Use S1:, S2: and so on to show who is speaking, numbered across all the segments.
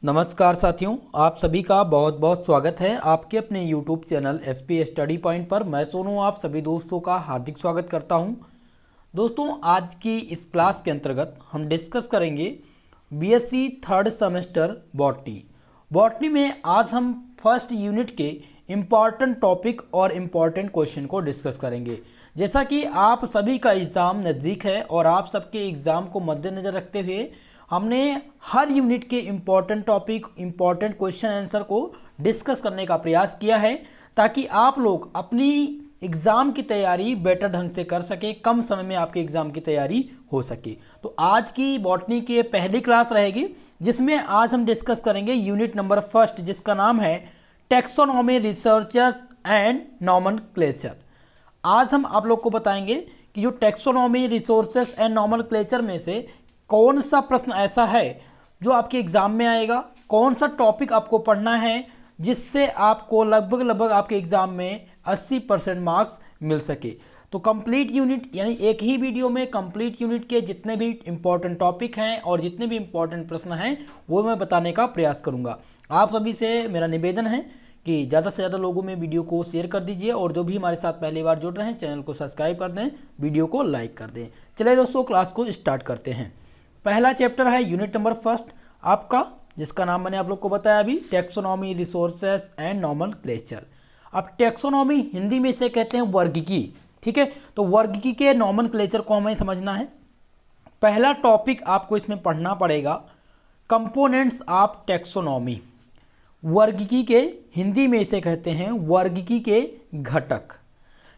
S1: नमस्कार साथियों, आप सभी का बहुत बहुत स्वागत है आपके अपने YouTube channel SP study point पर। मैं सोनू आप सभी दोस्तों का हार्दिक स्वागत करता हूं। दोस्तों, आज की इस क्लास के अंतर्गत हम डिस्कस करेंगे BSc थर्ड सेमेस्टर बॉटनी में आज हम फर्स्ट यूनिट के इम्पॉर्टेंट टॉपिक और इम्पॉर्टेंट क्वेश्चन को डिस्कस करेंगे। जैसा कि आप सभी का एग्ज़ाम नज़दीक है और आप सबके एग्ज़ाम को मद्देनज़र रखते हुए हमने हर यूनिट के important topic, important question answer को डिस्कस करने का प्रयास किया है ताकि आप लोग अपनी एग्ज़ाम की तैयारी बेटर ढंग से कर सके, कम समय में आपके एग्ज़ाम की तैयारी हो सके। तो आज की बॉटनी की पहली क्लास रहेगी जिसमें आज हम डिस्कस करेंगे यूनिट नंबर फर्स्ट, जिसका नाम है टैक्सोनॉमी रिसर्चेस एंड नॉमेनक्लेचर। आज हम आप लोग को बताएंगे कि जो टैक्सोनॉमी रिसोर्सेस एंड नॉमेनक्लेचर में से कौन सा प्रश्न ऐसा है जो आपके एग्जाम में आएगा, कौन सा टॉपिक आपको पढ़ना है जिससे आपको लगभग आपके एग्जाम में 80% मार्क्स मिल सके। तो कंप्लीट यूनिट यानी एक ही वीडियो में कंप्लीट यूनिट के जितने भी इंपॉर्टेंट टॉपिक हैं और जितने भी इंपॉर्टेंट प्रश्न हैं वो मैं बताने का प्रयास करूंगा। आप सभी से मेरा निवेदन है कि ज़्यादा से ज़्यादा लोगों में वीडियो को शेयर कर दीजिए और जो भी हमारे साथ पहली बार जुड़ रहे हैं चैनल को सब्सक्राइब कर दें, वीडियो को लाइक कर दें। चलिए दोस्तों, क्लास को स्टार्ट करते हैं। पहला चैप्टर है यूनिट नंबर फर्स्ट आपका, जिसका नाम मैंने आप लोग को बताया अभी, टैक्सोनॉमी रिसोर्सेस एंड नॉमेनक्लेचर। अब टैक्सोनॉमी हिंदी में इसे कहते हैं वर्गीकी, ठीक है। तो वर्गीकी के नॉमेनक्लेचर को हमें समझना है। पहला टॉपिक आपको इसमें पढ़ना पड़ेगा कंपोनेंट्स ऑफ टैक्सोनॉमी। वर्गीकी के हिंदी में इसे कहते हैं वर्गीकी के घटक,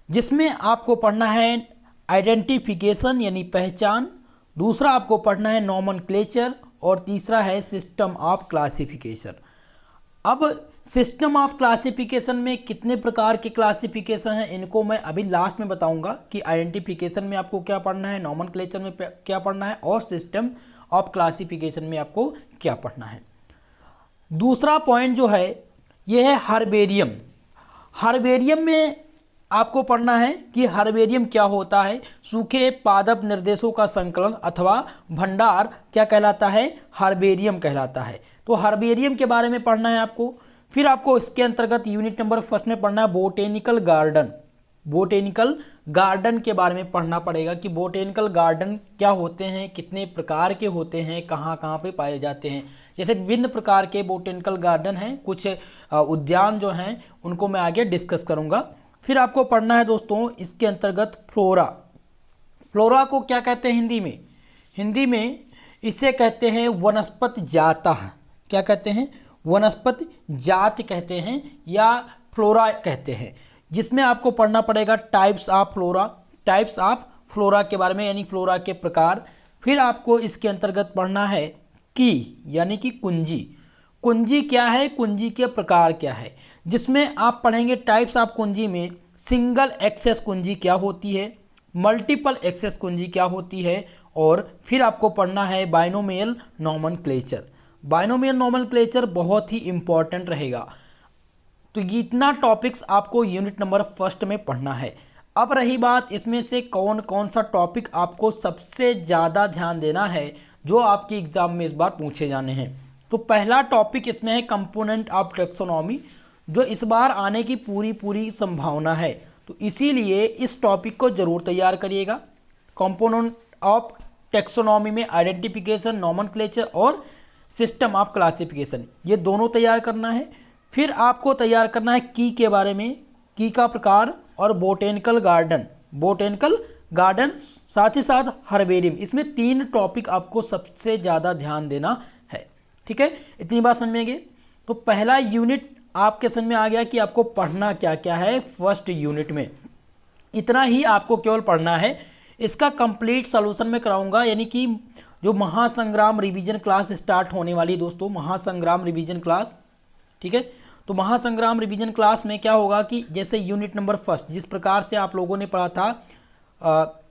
S1: जिसमें आपको पढ़ना है आइडेंटिफिकेशन यानी पहचान, दूसरा आपको पढ़ना है नॉमेनक्लेचर और तीसरा है सिस्टम ऑफ क्लासिफिकेशन। अब सिस्टम ऑफ क्लासिफिकेशन में कितने प्रकार के क्लासिफिकेशन हैं इनको मैं अभी लास्ट में बताऊंगा कि आइडेंटिफिकेशन में आपको क्या पढ़ना है, नॉमेनक्लेचर में क्या पढ़ना है और सिस्टम ऑफ क्लासिफिकेशन में आपको क्या पढ़ना है। दूसरा पॉइंट जो है ये है हर्बेरियम। हर्बेरियम में आपको पढ़ना है कि हर्बेरियम क्या होता है। सूखे पादप निर्देशों का संकलन अथवा भंडार क्या कहलाता है, हर्बेरियम कहलाता है। तो हर्बेरियम के बारे में पढ़ना है आपको। फिर आपको इसके अंतर्गत यूनिट नंबर फर्स्ट में पढ़ना है बोटेनिकल गार्डन। बोटेनिकल गार्डन के बारे में पढ़ना पड़ेगा कि बोटेनिकल गार्डन क्या होते हैं, कितने प्रकार के होते हैं, कहाँ कहाँ पे पाए जाते हैं। जैसे विभिन्न प्रकार के बोटेनिकल गार्डन हैं, कुछ उद्यान जो हैं उनको मैं आगे डिस्कस करूँगा। फिर आपको पढ़ना है दोस्तों इसके अंतर्गत फ्लोरा। फ्लोरा को क्या कहते हैं हिंदी में? हिंदी में इसे कहते हैं वनस्पति जाता। क्या कहते हैं? वनस्पति जात कहते हैं या फ्लोरा कहते हैं, जिसमें आपको पढ़ना पड़ेगा types of flora, types of flora के बारे में यानी फ्लोरा के प्रकार। फिर आपको इसके अंतर्गत पढ़ना है की यानी कि कुंजी। कुंजी क्या है, कुंजी के प्रकार क्या है, जिसमें आप पढ़ेंगे टाइप्स ऑफ कुंजी में सिंगल एक्सेस कुंजी क्या होती है, मल्टीपल एक्सेस कुंजी क्या होती है, और फिर आपको पढ़ना है बाइनोमियल नॉमेनक्लेचर। बाइनोमियल नॉमेनक्लेचर बहुत ही इंपॉर्टेंट रहेगा। तो ये इतना टॉपिक्स आपको यूनिट नंबर फर्स्ट में पढ़ना है। अब रही बात इसमें से कौन कौन सा टॉपिक आपको सबसे ज़्यादा ध्यान देना है जो आपके एग्जाम में इस बार पूछे जाने हैं। तो पहला टॉपिक इसमें है कंपोनेंट ऑफ टैक्सोनॉमी, जो इस बार आने की पूरी संभावना है। तो इसीलिए इस टॉपिक को जरूर तैयार करिएगा। कंपोनेंट ऑफ टैक्सोनॉमी में आइडेंटिफिकेशन, नॉमेनक्लेचर और सिस्टम ऑफ क्लासिफिकेशन, ये दोनों तैयार करना है। फिर आपको तैयार करना है की के बारे में, की का प्रकार और बोटेनिकल गार्डन, बोटेनिकल गार्डन साथ ही साथ हर्बेरियम। इसमें 3 टॉपिक आपको सबसे ज़्यादा ध्यान देना है, ठीक है। इतनी बात समझ में गई। तो पहला यूनिट आपके समझ में आ गया कि आपको पढ़ना क्या क्या है फर्स्ट यूनिट में। इतना ही आपको केवल पढ़ना है। इसका कंप्लीट सॉल्यूशन मैं कराऊंगा, यानी कि जो महासंग्राम रिवीजन क्लास स्टार्ट होने वाली दोस्तों, महासंग्राम रिवीजन क्लास, ठीक है। तो महासंग्राम रिवीजन क्लास में क्या होगा कि जैसे यूनिट नंबर फर्स्ट जिस प्रकार से आप लोगों ने पढ़ा था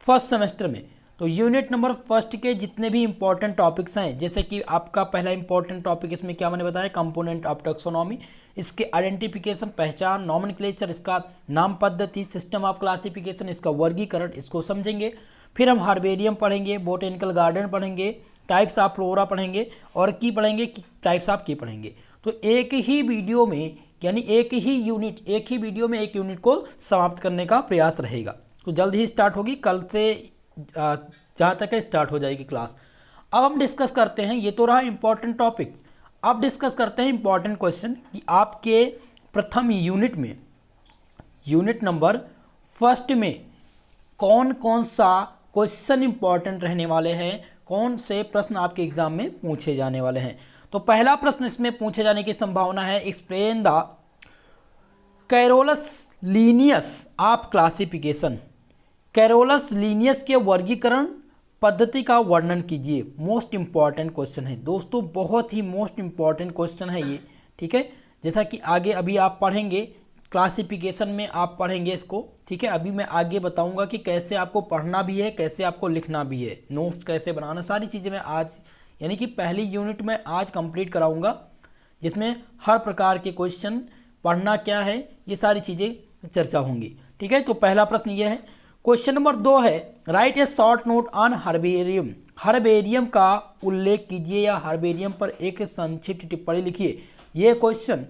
S1: फर्स्ट सेमेस्टर में, तो यूनिट नंबर फर्स्ट के जितने भी इंपॉर्टेंट टॉपिक्स हैं, जैसे कि आपका पहला इंपॉर्टेंट टॉपिक इसमें क्या मैंने बताया, कंपोनेंट ऑफ टैक्सोनॉमी, इसके आइडेंटिफिकेशन पहचान, नॉमेनक्लेचर इसका नाम पद्धति, सिस्टम ऑफ क्लासिफिकेशन इसका वर्गीकरण, इसको समझेंगे। फिर हम हार्बेरियम पढ़ेंगे, बोटेनिकल गार्डन पढ़ेंगे, टाइप्स ऑफ फ्लोरा पढ़ेंगे और की पढ़ेंगे, टाइप्स ऑफ की पढ़ेंगे। तो एक ही वीडियो में यानी एक ही वीडियो में एक यूनिट को समाप्त करने का प्रयास रहेगा। तो जल्द ही स्टार्ट होगी, कल से जहाँ तक है स्टार्ट हो जाएगी क्लास। अब हम डिस्कस करते हैं, ये तो रहा इंपॉर्टेंट टॉपिक्स। अब डिस्कस करते हैं इंपॉर्टेंट क्वेश्चन कि आपके प्रथम यूनिट में, यूनिट नंबर फर्स्ट में कौन कौन सा क्वेश्चन इंपॉर्टेंट रहने वाले हैं, कौन से प्रश्न आपके एग्जाम में पूछे जाने वाले हैं। तो पहला प्रश्न इसमें पूछे जाने की संभावना है, explain the Carolus Linnaeus of classification. Carolus Linnaeus के वर्गीकरण पद्धति का वर्णन कीजिए। मोस्ट इंपॉर्टेंट क्वेश्चन है दोस्तों, बहुत ही मोस्ट इंपॉर्टेंट क्वेश्चन है ये, ठीक है। जैसा कि आगे अभी आप पढ़ेंगे क्लासिफिकेशन में आप पढ़ेंगे इसको, ठीक है। अभी मैं आगे बताऊंगा कि कैसे आपको पढ़ना भी है, कैसे आपको लिखना भी है, नोट्स कैसे बनाना, सारी चीज़ें मैं आज यानी कि पहली यूनिट में आज कंप्लीट कराऊंगा, जिसमें हर प्रकार के क्वेश्चन, पढ़ना क्या है, ये सारी चीज़ें चर्चा होंगी, ठीक है। तो पहला प्रश्न ये है। क्वेश्चन नंबर 2 है, right A short note on herbarium. Herbarium का उल्लेख कीजिए या हर्बेरियम पर एक संक्षिप्त टिप्पणी लिखिए। ये क्वेश्चन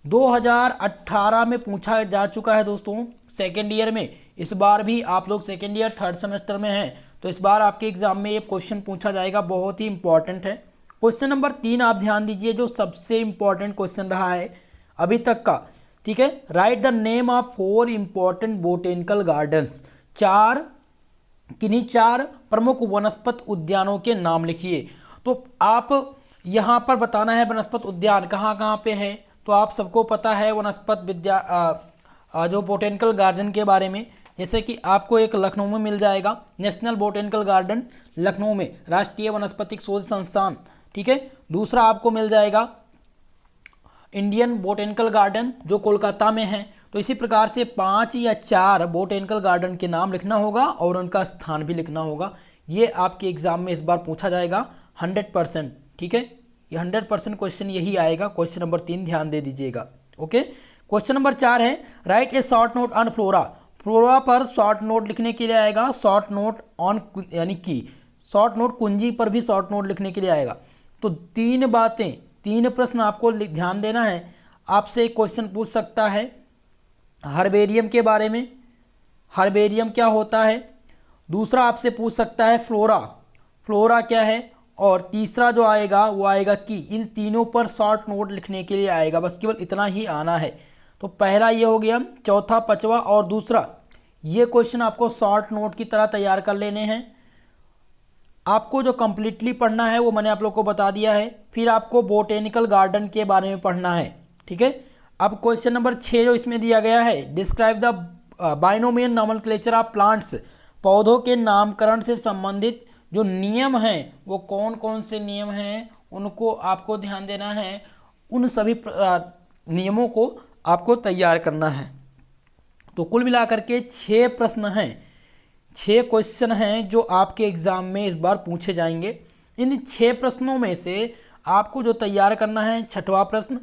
S1: 2018 में पूछा जा चुका है दोस्तों, सेकेंड ईयर में। इस बार भी आप लोग सेकेंड ईयर थर्ड सेमेस्टर में हैं, तो इस बार आपके एग्जाम में ये क्वेश्चन पूछा जाएगा, बहुत ही इंपॉर्टेंट है। क्वेश्चन नंबर 3 आप ध्यान दीजिए, जो सबसे इंपॉर्टेंट क्वेश्चन रहा है अभी तक का, ठीक है। Right the name of 4 important botanical gardens. किन्हीं 4 प्रमुख वनस्पत उद्यानों के नाम लिखिए। तो आप यहाँ पर बताना है वनस्पत उद्यान कहाँ कहाँ पे है। तो आप सबको पता है वनस्पत जो बोटेनिकल गार्डन के बारे में, जैसे कि आपको एक लखनऊ में मिल जाएगा नेशनल बोटेनिकल गार्डन लखनऊ में, राष्ट्रीय वनस्पतिक शोध संस्थान, ठीक है। दूसरा आपको मिल जाएगा इंडियन बोटेनिकल गार्डन जो कोलकाता में है। तो इसी प्रकार से 5 या 4 बोटेनिकल गार्डन के नाम लिखना होगा और उनका स्थान भी लिखना होगा। ये आपके एग्जाम में इस बार पूछा जाएगा 100%, ठीक है। ये 100% क्वेश्चन यही आएगा। क्वेश्चन नंबर 3 ध्यान दे दीजिएगा, ओके। क्वेश्चन नंबर 4 है, right A short note on flora. Flora पर शॉर्ट नोट लिखने के लिए आएगा, शॉर्ट नोट ऑन यानी कि शॉर्ट नोट कुंजी पर भी शॉर्ट नोट लिखने के लिए आएगा। तो 3 बातें, 3 प्रश्न आपको ध्यान देना है। आपसे एक क्वेश्चन पूछ सकता है हर्बेरियम के बारे में, हर्बेरियम क्या होता है। दूसरा आपसे पूछ सकता है फ्लोरा, फ्लोरा क्या है। और तीसरा जो आएगा वो आएगा की। इन तीनों पर शॉर्ट नोट लिखने के लिए आएगा, बस केवल इतना ही आना है। तो पहला ये हो गया, चौथा, पांचवा और दूसरा, ये क्वेश्चन आपको शॉर्ट नोट की तरह तैयार कर लेने हैं। आपको जो कंप्लीटली पढ़ना है वो मैंने आप लोग को बता दिया है। फिर आपको बोटेनिकल गार्डन के बारे में पढ़ना है, ठीक है। अब क्वेश्चन नंबर 6 जो इसमें दिया गया है, describe the binomial nomenclature of plants. पौधों के नामकरण से संबंधित जो नियम हैं वो कौन कौन से नियम हैं उनको आपको ध्यान देना है। उन सभी नियमों को आपको तैयार करना है। तो कुल मिलाकर के 6 प्रश्न हैं, 6 क्वेश्चन हैं जो आपके एग्जाम में इस बार पूछे जाएंगे। इन 6 प्रश्नों में से आपको जो तैयार करना है 6वां प्रश्न,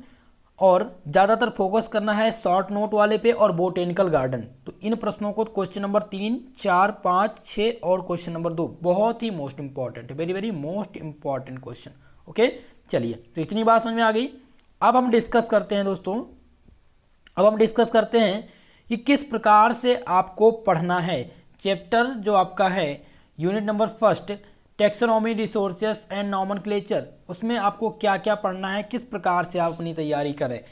S1: और ज़्यादातर फोकस करना है शॉर्ट नोट वाले पे और बोटेनिकल गार्डन। तो इन प्रश्नों को क्वेश्चन नंबर 3, 4, 5, 6 और क्वेश्चन नंबर 2 बहुत ही most important, very very most important question, okay. चलिए, तो इतनी बात समझ में आ गई। अब हम डिस्कस करते हैं दोस्तों, अब हम डिस्कस करते हैं कि किस प्रकार से आपको पढ़ना है। चैप्टर जो आपका है unit number 1 taxonomy, resources and nomenclature, उसमें आपको क्या क्या पढ़ना है, किस प्रकार से आप अपनी तैयारी करें।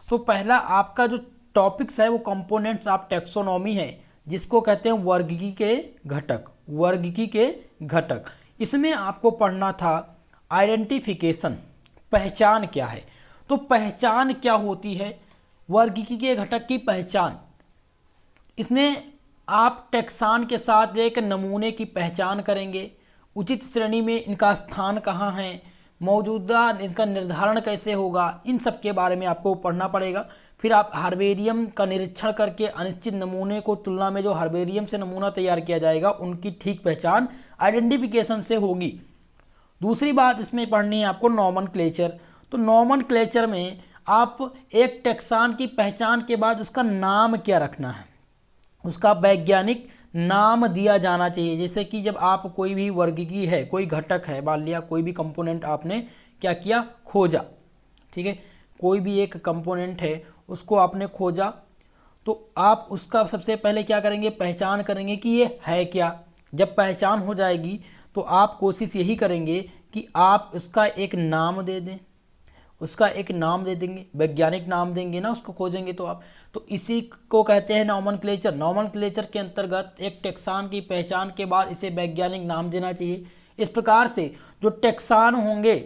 S1: तो पहला आपका जो टॉपिक्स है वो कंपोनेंट्स ऑफ टेक्सोनॉमी है, जिसको कहते हैं वर्गीकी के घटक, वर्गीकी के घटक। इसमें आपको पढ़ना था आइडेंटिफिकेशन, पहचान क्या है। तो पहचान क्या होती है, वर्गीकी के घटक की पहचान। इसमें आप टैक्सान के साथ एक नमूने की पहचान करेंगे, उचित श्रेणी में इनका स्थान कहाँ है, मौजूदा इनका निर्धारण कैसे होगा, इन सब के बारे में आपको पढ़ना पड़ेगा। फिर आप हर्बेरियम का निरीक्षण करके अनिश्चित नमूने को तुलना में जो हर्बेरियम से नमूना तैयार किया जाएगा उनकी ठीक पहचान आइडेंटिफिकेशन से होगी। दूसरी बात इसमें पढ़नी है आपको नॉमेनक्लेचर। तो नॉमेनक्लेचर में आप एक टैक्सान की पहचान के बाद उसका नाम क्या रखना है, उसका वैज्ञानिक नाम दिया जाना चाहिए। जैसे कि जब आप कोई भी वर्गीकी है, कोई घटक है, मान लिया कोई भी कंपोनेंट आपने क्या किया, खोजा, ठीक है, कोई भी एक कंपोनेंट है उसको आपने खोजा, तो आप उसका सबसे पहले क्या करेंगे, पहचान करेंगे कि ये है क्या। जब पहचान हो जाएगी तो आप कोशिश यही करेंगे कि आप उसका एक नाम दे दें, उसका एक नाम दे देंगे, वैज्ञानिक नाम देंगे ना उसको खोजेंगे तो आप, तो इसी को कहते हैं नॉमनक्लेचर। नॉमनक्लेचर के अंतर्गत एक टेक्सान की पहचान के बाद इसे वैज्ञानिक नाम देना चाहिए। इस प्रकार से जो टेक्सान होंगे,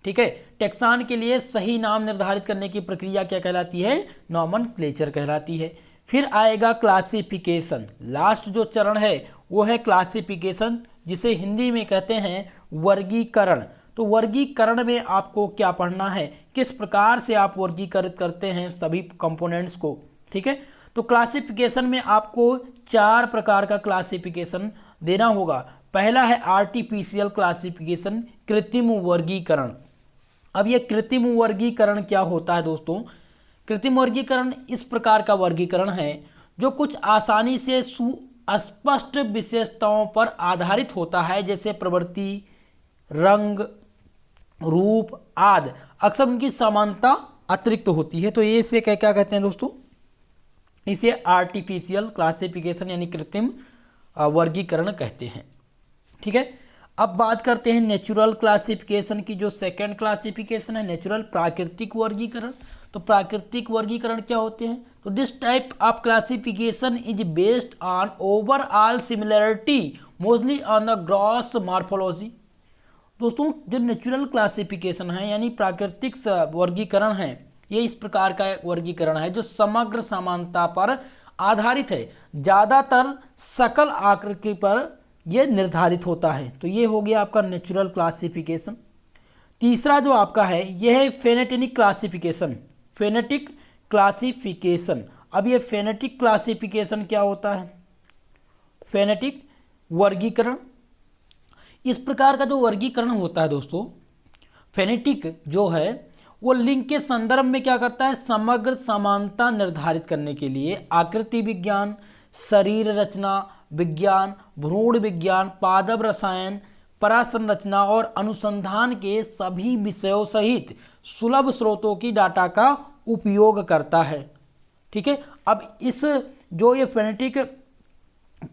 S1: ठीक है, टेक्सान के लिए सही नाम निर्धारित करने की प्रक्रिया क्या कहलाती है, नॉमनक्लेचर कहलाती है। फिर आएगा क्लासिफिकेशन। लास्ट जो चरण है वो है क्लासिफिकेशन, जिसे हिंदी में कहते हैं वर्गीकरण। तो वर्गीकरण में आपको क्या पढ़ना है, किस प्रकार से आप वर्गीकृत करते हैं सभी कंपोनेंट्स को, ठीक है। तो क्लासिफिकेशन में आपको 4 प्रकार का क्लासिफिकेशन देना होगा। पहला है आर्टिफिशियल क्लासिफिकेशन, कृत्रिम वर्गीकरण। अब ये कृत्रिम वर्गीकरण क्या होता है दोस्तों, कृत्रिम वर्गीकरण इस प्रकार का वर्गीकरण है जो कुछ आसानी से सुस्पष्ट विशेषताओं पर आधारित होता है, जैसे प्रवृत्ति, रंग, रूप आदि। अक्सर उनकी समानता अतिरिक्त होती है। तो ये इसे क्या क्या कहते हैं दोस्तों, इसे आर्टिफिशियल क्लासिफिकेशन यानी कृत्रिम वर्गीकरण कहते हैं, ठीक है। अब बात करते हैं नेचुरल क्लासिफिकेशन की। जो सेकंड क्लासिफिकेशन है नेचुरल, प्राकृतिक वर्गीकरण। तो प्राकृतिक वर्गीकरण क्या होते हैं, तो this type of classification is based on overall similarity mostly on the gross morphology. दोस्तों जो नेचुरल क्लासिफिकेशन है यानी प्राकृतिक वर्गीकरण है, ये इस प्रकार का वर्गीकरण है जो समग्र समानता पर आधारित है, ज़्यादातर सकल आकृति पर यह निर्धारित होता है। तो ये हो गया आपका नेचुरल क्लासिफिकेशन। तीसरा जो आपका है यह है फेनेटिक क्लासिफिकेशन। फेनेटिक क्लासिफिकेशन, अब ये फेनेटिक क्लासिफिकेशन क्या होता है, फेनेटिक वर्गीकरण। इस प्रकार का जो वर्गीकरण होता है दोस्तों, फेनेटिक जो है वो लिंग के संदर्भ में क्या करता है, समग्र समानता निर्धारित करने के लिए आकृति विज्ञान, शरीर रचना विज्ञान, भ्रूण विज्ञान, पादप रसायन, परासंरचना और अनुसंधान के सभी विषयों सहित सुलभ स्रोतों की डाटा का उपयोग करता है, ठीक है। अब इस जो ये फेनेटिक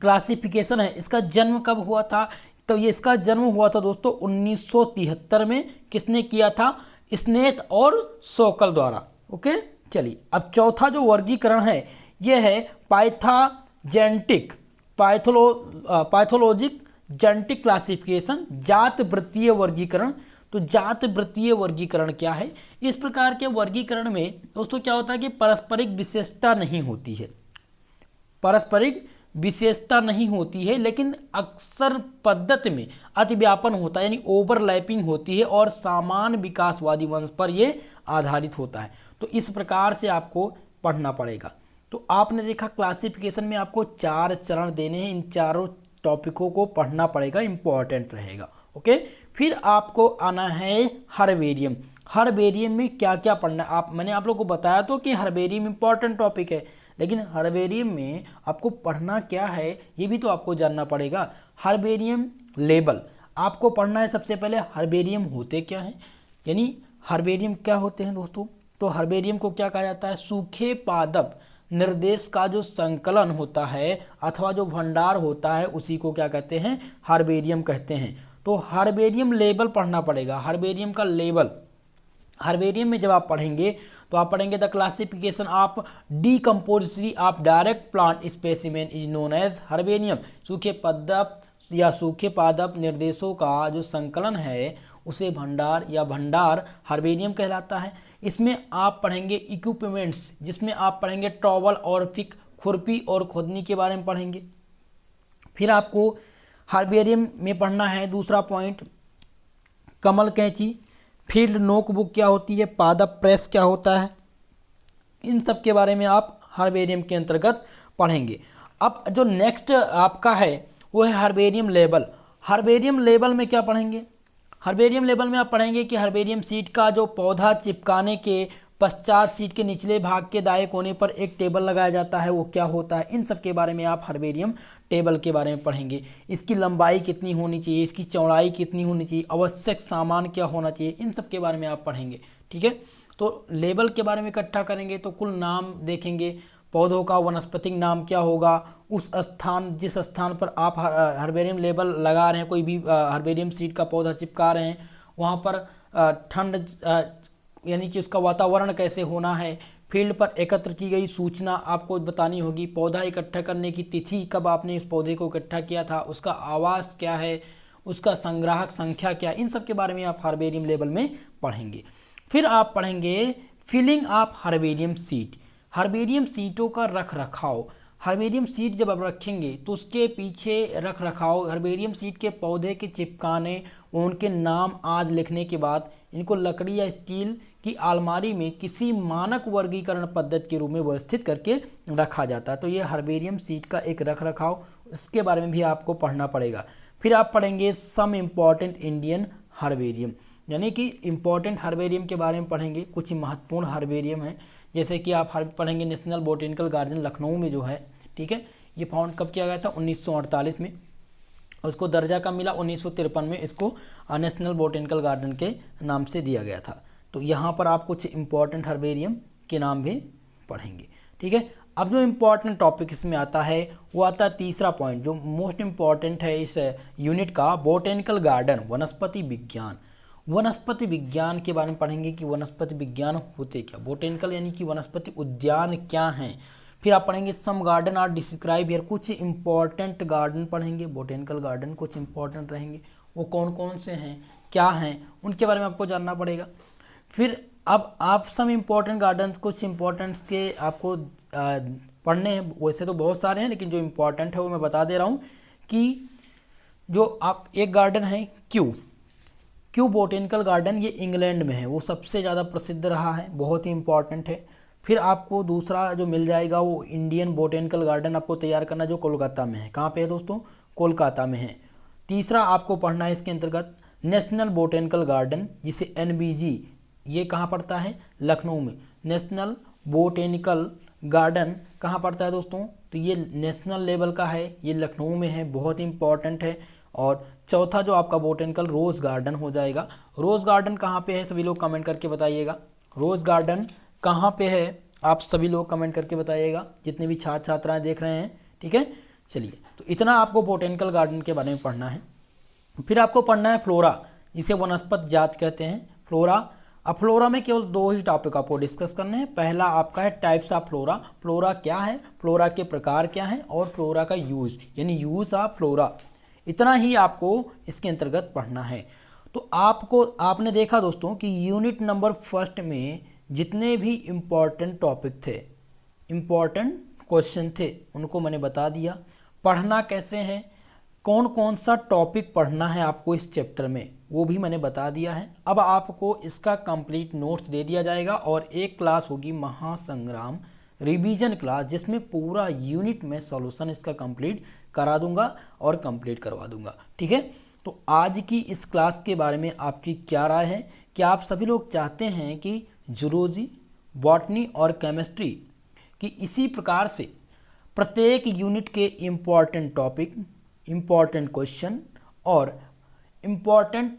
S1: क्लासिफिकेशन है इसका जन्म कब हुआ था, तो ये इसका जन्म हुआ था दोस्तों 1973 में। किसने किया था, स्नेथ और सोकल द्वारा, ओके। चलिए अब चौथा जो वर्गीकरण है यह है पाइथोजेनेटिक पैथोलॉजिक जेनेटिक क्लासिफिकेशन, जात वृत्तीय वर्गीकरण। तो जात वृत्तीय वर्गीकरण क्या है, इस प्रकार के वर्गीकरण में दोस्तों क्या होता है कि पारस्परिक विशेषता नहीं होती है, पारस्परिक विशेषता नहीं होती है, लेकिन अक्सर पद्धति में अतिव्यापन होता है यानी ओवरलैपिंग होती है और समान विकासवादी वंश पर यह आधारित होता है। तो इस प्रकार से आपको पढ़ना पड़ेगा। तो आपने देखा क्लासिफिकेशन में आपको 4 चरण देने हैं, इन चारों टॉपिकों को पढ़ना पड़ेगा, इंपॉर्टेंट रहेगा, ओके। फिर आपको आना है हर्बेरियम। हर्बेरियम में क्या क्या पढ़ना है, मैंने आप लोग को बताया तो कि हर्बेरियम इंपॉर्टेंट टॉपिक है, लेकिन हर्बेरियम में आपको पढ़ना क्या है ये भी तो आपको जानना पड़ेगा। हर्बेरियम लेबल आपको पढ़ना है। सबसे पहले हर्बेरियम होते क्या हैं, यानी हर्बेरियम क्या होते हैं दोस्तों, तो हर्बेरियम को क्या कहा जाता है, सूखे पादप निर्देश का जो संकलन होता है अथवा जो भंडार होता है उसी को क्या कहते हैं, हर्बेरियम कहते हैं। तो हर्बेरियम लेबल पढ़ना पड़ेगा, हर्बेरियम का लेबल। हर्बेरियम में जब आप पढ़ेंगे तो आप पढ़ेंगे the classification of decompository of direct plant specimen is known as herbarium. सूखे पादप या सूखे पादप निर्देशों का जो संकलन है उसे भंडार या भंडार हर्बेरियम कहलाता है। इसमें आप पढ़ेंगे इक्विपमेंट्स, जिसमें आप पढ़ेंगे ट्रॉवल और पिक, खुरपी और खोदनी के बारे में पढ़ेंगे। फिर आपको हर्बेरियम में पढ़ना है दूसरा पॉइंट कमल कैंची, फील्ड नोटबुक क्या होती है, पादप प्रेस क्या होता है, इन सब के बारे में आप हर्बेरियम के अंतर्गत पढ़ेंगे। अब जो नेक्स्ट आपका है वो है हर्बेरियम लेबल। हर्बेरियम लेबल में क्या पढ़ेंगे, हर्बेरियम लेबल में आप पढ़ेंगे कि हर्बेरियम सीड का जो पौधा चिपकाने के पश्चात सीट के निचले भाग के दाएं कोने पर एक टेबल लगाया जाता है, वो क्या होता है, इन सब के बारे में आप हर्बेरियम टेबल के बारे में पढ़ेंगे। इसकी लंबाई कितनी होनी चाहिए, इसकी चौड़ाई कितनी होनी चाहिए, आवश्यक सामान क्या होना चाहिए, इन सब के बारे में आप पढ़ेंगे। ठीक है, तो लेबल के बारे में इकट्ठा करेंगे तो कुल नाम देखेंगे, पौधों का वनस्पतिक नाम क्या होगा, उस स्थान जिस स्थान पर आप हर्बेरियम लेबल लगा रहे हैं, कोई भी हर्बेरियम सीड का पौधा चिपका रहे हैं, वहाँ पर ठंड यानी कि उसका वातावरण कैसे होना है, फील्ड पर एकत्र की गई सूचना आपको बतानी होगी, पौधा इकट्ठा करने की तिथि कब आपने इस पौधे को इकट्ठा किया था, उसका आवास क्या है, उसका संग्राहक संख्या क्या, इन सब के बारे में आप हर्बेरियम लेबल में पढ़ेंगे। फिर आप पढ़ेंगे filling of herbarium seed, herbarium सीटों का रख रखाव। हर्बेरियम सीट जब आप रखेंगे तो उसके पीछे रख रखाव, हर्बेरियम सीट के पौधे के चिपकाने, उनके नाम आदि लिखने के बाद इनको लकड़ी या स्टील की अलमारी में किसी मानक वर्गीकरण पद्धति के रूप में व्यवस्थित करके रखा जाता है। तो ये हर्बेरियम सीट का एक रख रखाव, इसके बारे में भी आपको पढ़ना पड़ेगा। फिर आप पढ़ेंगे सम इम्पॉर्टेंट इंडियन हर्बेरियम, यानी कि इम्पॉर्टेंट हर्बेरियम के बारे में पढ़ेंगे। कुछ महत्वपूर्ण हर्बेरियम है, जैसे कि आप पढ़ेंगे नेशनल बोटेनिकल गार्डन लखनऊ में जो है, ठीक है, ये फाउंड कब किया गया था, 1948 में। उसको दर्जा कब मिला, 1953 में इसको नेशनल बोटेनिकल गार्डन के नाम से दिया गया था। तो यहाँ पर आप कुछ इम्पॉर्टेंट हर्बेरियम के नाम भी पढ़ेंगे। ठीक है, अब जो इम्पॉर्टेंट टॉपिक इसमें आता है वो आता है तीसरा पॉइंट, जो मोस्ट इम्पॉर्टेंट है इस यूनिट का, बोटेनिकल गार्डन, वनस्पति विज्ञान। वनस्पति विज्ञान के बारे में पढ़ेंगे कि वनस्पति विज्ञान होते क्या, बोटेनिकल यानी कि वनस्पति उद्यान क्या हैं। फिर आप पढ़ेंगे सम गार्डन आर डिस्क्राइब हियर, कुछ इंपॉर्टेंट गार्डन पढ़ेंगे, बोटेनिकल गार्डन कुछ इंपॉर्टेंट रहेंगे, वो कौन कौन से हैं, क्या हैं, उनके बारे में आपको जानना पड़ेगा। फिर अब आप सम इम्पॉर्टेंट गार्डन, कुछ इंपॉर्टेंट के आपको पढ़ने हैं, वैसे तो बहुत सारे हैं लेकिन जो इम्पॉर्टेंट है वो मैं बता दे रहा हूँ कि जो आप एक गार्डन है क्यू बोटेनिकल गार्डन, ये इंग्लैंड में है, वो सबसे ज़्यादा प्रसिद्ध रहा है, बहुत ही इंपॉर्टेंट है। फिर आपको दूसरा जो मिल जाएगा वो इंडियन बोटेनिकल गार्डन आपको तैयार करना, जो कोलकाता में है। कहाँ पे है दोस्तों, कोलकाता में है। तीसरा आपको पढ़ना है इसके अंतर्गत नेशनल बोटेनिकल गार्डन, जिसे NBG, ये कहाँ पड़ता है, लखनऊ में। नेशनल बोटेनिकल गार्डन कहाँ पड़ता है दोस्तों, तो ये नेशनल लेवल का है, ये लखनऊ में है, बहुत इंपॉर्टेंट है। और चौथा जो आपका बोटेनिकल रोज़ गार्डन हो जाएगा। रोज़ गार्डन कहाँ पे है, सभी लोग कमेंट करके बताइएगा, रोज़ गार्डन कहाँ पे है, आप सभी लोग कमेंट करके बताइएगा, जितने भी छात्र छात्राएं देख रहे हैं। ठीक है, चलिए, तो इतना आपको बोटेनिकल गार्डन के बारे में पढ़ना है। फिर आपको पढ़ना है फ्लोरा, जिसे वनस्पति जात कहते हैं, फ्लोरा। अब फ्लोरा में केवल दो ही टॉपिक आपको डिस्कस करने हैं। पहला आपका है टाइप्स ऑफ फ्लोरा, फ्लोरा क्या है, फ्लोरा के प्रकार क्या हैं, और फ्लोरा का यूज, यानी यूज ऑफ फ्लोरा। इतना ही आपको इसके अंतर्गत पढ़ना है। तो आपने देखा दोस्तों कि यूनिट नंबर फर्स्ट में जितने भी इम्पॉर्टेंट टॉपिक थे, इम्पॉर्टेंट क्वेश्चन थे, उनको मैंने बता दिया। पढ़ना कैसे है, कौन कौन सा टॉपिक पढ़ना है आपको इस चैप्टर में, वो भी मैंने बता दिया है। अब आपको इसका कंप्लीट नोट्स दे दिया जाएगा और एक क्लास होगी महासंग्राम रिवीजन क्लास, जिसमें पूरा यूनिट में सॉल्यूशन इसका कंप्लीट करा दूंगा और कंप्लीट करवा दूंगा। ठीक है, तो आज की इस क्लास के बारे में आपकी क्या राय है? क्या आप सभी लोग चाहते हैं कि जूलॉजी, बॉटनी और केमिस्ट्री की इसी प्रकार से प्रत्येक यूनिट के इम्पॉर्टेंट टॉपिक, इम्पॉर्टेंट क्वेश्चन और इम्पॉर्टेंट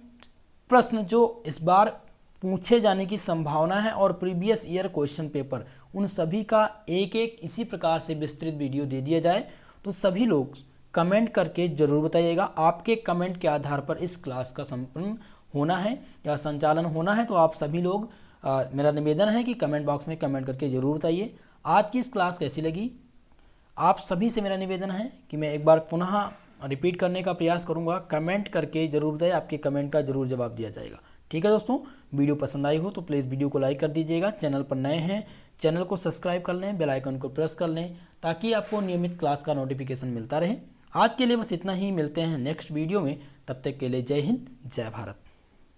S1: प्रश्न जो इस बार पूछे जाने की संभावना है और प्रीवियस ईयर क्वेश्चन पेपर, उन सभी का एक एक इसी प्रकार से विस्तृत वीडियो दे दिया जाए? तो सभी लोग कमेंट करके ज़रूर बताइएगा। आपके कमेंट के आधार पर इस क्लास का संपन्न होना है या संचालन होना है। तो आप सभी लोग मेरा निवेदन है कि कमेंट बॉक्स में कमेंट करके ज़रूर बताइए आज की इस क्लास कैसी लगी। आप सभी से मेरा निवेदन है कि मैं एक बार पुनः रिपीट करने का प्रयास करूंगा, कमेंट करके ज़रूर बताइए, आपके कमेंट का ज़रूर जवाब दिया जाएगा। ठीक है दोस्तों, वीडियो पसंद आई हो तो प्लीज़ वीडियो को लाइक कर दीजिएगा। चैनल पर नए हैं, चैनल को सब्सक्राइब कर लें, बेल आइकन को प्रेस कर लें, ताकि आपको नियमित क्लास का नोटिफिकेशन मिलता रहे। आज के लिए बस इतना ही, मिलते हैं नेक्स्ट वीडियो में। तब तक के लिए जय हिंद, जय भारत।